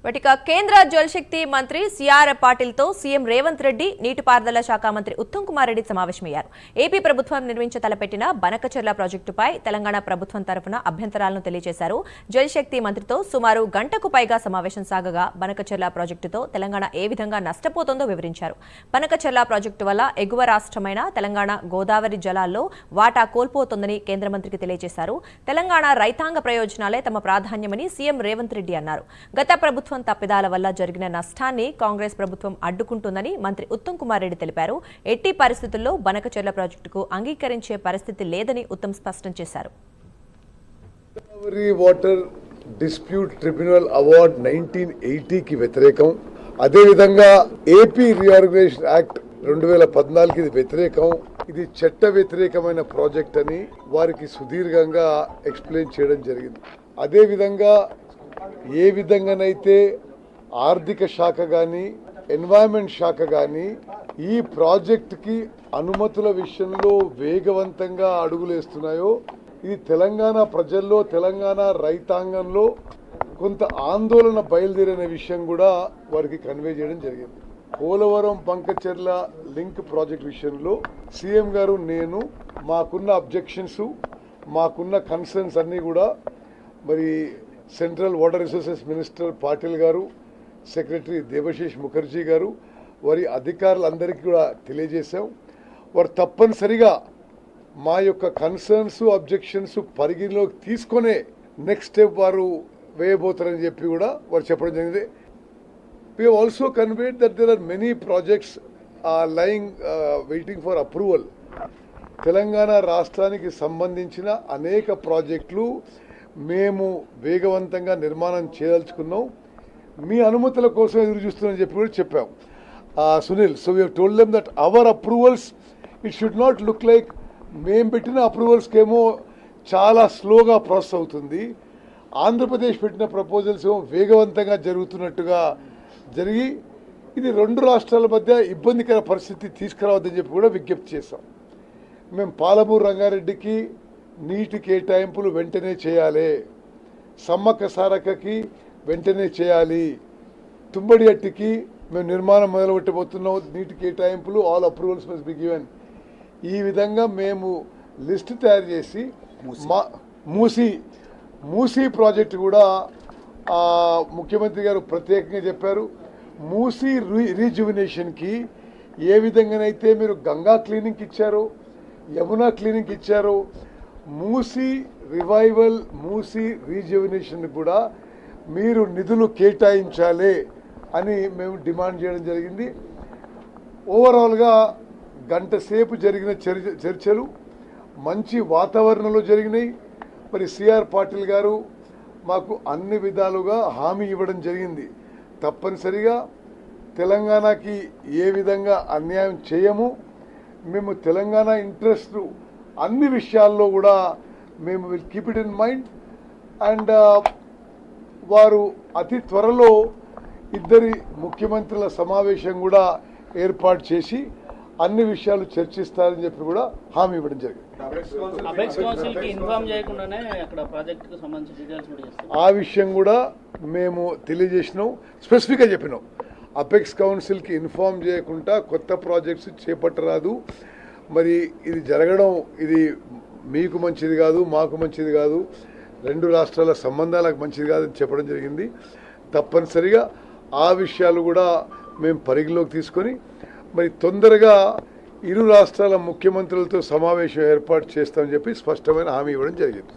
వాటిక కేంద్ర జలశక్తి మంత్రి CR పాటిల్తో CM Revanth Reddy నీటిపారుదల శాఖ మంత్రి ఉత్తమ్ కుమార్ రెడ్డి సమావేశమయ్యారు. ఏపీ ప్రభుత్వం నిర్మించ తలపెట్టిన బనకచెర్ల ప్రాజెక్టుపై తెలంగాణ ప్రభుత్వం తరఫున అభ్యంతరాలను తెలియజేశారు. జలశక్తి మంత్రితో సుమారు గంటకు పైగా సమావేశం సాగగా బనకచెర్ల ప్రాజెక్టుతో తెలంగాణ ఏ విధంగా నష్టపోతుందో వివరించారు. బనకచెర్ల ప్రాజెక్టు వల్ల ఎగువ రాష్ట్రమైన తెలంగాణ గోదావరి జలాల్లో వాటా కోల్పోతోందని కేంద్ర మంత్రికి తెలియజేశారు. తెలంగాణ రైతాంగ ప్రయోజనాలే తమ ప్రాధాన్యమని సీఎం రేవంత్ రెడ్డి అన్నారు. గత ప్రభుత్వం తప్పిదాల వల్ల జరిగిన నష్టాన్ని కాంగ్రెస్ ప్రభుత్వం అడ్డుకుంటుందని మంత్రి ఉత్తమ్ కుమార్ రెడ్డి తెలిపారు. ఎట్టి పరిస్థితుల్లో బనకచెర్ల ప్రాజెక్టుకు అంగీకరించే పరిస్థితి లేదని ఉత్తమ్ స్పష్టం చేశారు. వాటర్ డిస్ప్యూట్ ట్రిబ్యునల్ అవార్డ్ 1980 కి వ్యతిరేకం, అదేవిధంగా ఏపీ రీఆర్గనైజేషన్ యాక్ట్ 2014 ఇది వ్యతిరేకం. ఇది చట్ట వ్యతిరేకమైన ప్రాజెక్ట్ అని వారికి సుదీర్ఘంగా ఎక్స్ప్లెయిన్ చేయడం జరిగింది. అదేవిధంగా ఏ విధంగానైతే ఆర్థిక శాఖ కానీ ఎన్వైరన్మెంట్ శాఖ కానీ ఈ ప్రాజెక్టుకి అనుమతుల విషయంలో వేగవంతంగా అడుగులేస్తున్నాయో, ఇది తెలంగాణ ప్రజల్లో తెలంగాణ రైతాంగంలో కొంత ఆందోళన బయలుదేరిన విషయం కూడా వారికి కన్వే చేయడం జరిగింది. పోలవరం బంకచెర్ల లింక్ ప్రాజెక్ట్ విషయంలో సీఎం గారు నేను మాకున్న అబ్జెక్షన్స్ మాకున్న కన్సర్న్స్ అన్నీ కూడా మరి central water resources minister Patil గారు, సెక్రటరీ దేబశిష్ ముఖర్జీ గారు, వారి అధికారులందరికీ కూడా తెలియజేశాం. వారు తప్పనిసరిగా మా యొక్క కన్సర్న్స్ అబ్జెక్షన్స్ పరిగణలోకి తీసుకునే నెక్స్ట్ స్టెప్ వారు వేయబోతారని చెప్పి కూడా వారు చెప్పడం జరిగింది. We have also conveyed that there are many projects lying waiting for approval. Telangana రాష్ట్రానికి సంబంధించిన అనేక ప్రాజెక్టులు మేము వేగవంతంగా నిర్మాణం చేయదలుచుకున్నాం, మీ అనుమతుల కోసం ఎదురు చూస్తున్నామని చెప్పి కూడా చెప్పాం. Sunil, so we told them that hour approvals it should not look like మేము పెట్టిన అప్రూవల్స్కేమో చాలా స్లోగా ప్రాసెస్ అవుతుంది, ఆంధ్రప్రదేశ్ పెట్టిన ప్రపోజల్స్ ఏమో వేగవంతంగా జరుగుతున్నట్టుగా జరిగి ఇది రెండు రాష్ట్రాల మధ్య ఇబ్బందికర పరిస్థితి తీసుకురావద్దని చెప్పి కూడా విజ్ఞప్తి చేశాం. మేము పాలమూరు రంగారెడ్డికి నీటి కేటాయింపులు వెంటనే చేయాలి, సమ్మక్క సారక్కకి వెంటనే చేయాలి, తుంబడి అట్టికి మేము నిర్మాణం మొదలుపెట్టబోతున్నాం, నీటి కేటాయింపులు all approvals must be given. ఈ విధంగా మేము లిస్ట్ తయారు చేసి మూసీ ప్రాజెక్టు కూడా ముఖ్యమంత్రి గారు ప్రత్యేకంగా చెప్పారు. మూసీ రీజువినేషన్కి ఏ విధంగానైతే మీరు గంగా క్లీనింగ్ ఇచ్చారో, యమునా క్లీనింగ్ ఇచ్చారో, మూసీ రివైవల్ మూసీ రీజువినేషన్ కూడా మీరు నిధులు కేటాయించాలి అని మేము డిమాండ్ చేయడం జరిగింది. ఓవరాల్గా గంట సేపు జరిగిన చర్చలు మంచి వాతావరణంలో జరిగినాయి. మరి సిఆర్ పాటిల్ గారు మాకు అన్ని విధాలుగా హామీ ఇవ్వడం జరిగింది. తప్పనిసరిగా తెలంగాణకి ఏ విధంగా అన్యాయం చేయము, మేము తెలంగాణ ఇంట్రెస్ట్ అన్ని విషయాల్లో కూడా మేము will keep it in mind. And వారు అతి త్వరలో ఇద్దరి ముఖ్యమంత్రుల సమావేశం కూడా ఏర్పాటు చేసి అన్ని విషయాలు చర్చిస్తారని చెప్పి కూడా హామీ ఇవ్వడం జరిగింది. ఆ విషయం కూడా మేము తెలియజేసినాం, స్పెసిఫిక్గా చెప్పినాం. అపెక్స్ కౌన్సిల్కి ఇన్ఫార్మ్ చేయకుండా కొత్త ప్రాజెక్ట్స్ చేపట్టరాదు, మరి ఇది జరగడం ఇది మీకు మంచిది కాదు, మాకు మంచిది కాదు, రెండు రాష్ట్రాల సంబంధాలకు మంచిది కాదని చెప్పడం జరిగింది. తప్పనిసరిగా ఆ విషయాలు కూడా మేము పరిగణలోకి తీసుకొని మరి తొందరగా ఇరు రాష్ట్రాల ముఖ్యమంత్రులతో సమావేశం ఏర్పాటు చేస్తామని చెప్పి స్పష్టమైన హామీ ఇవ్వడం జరిగింది.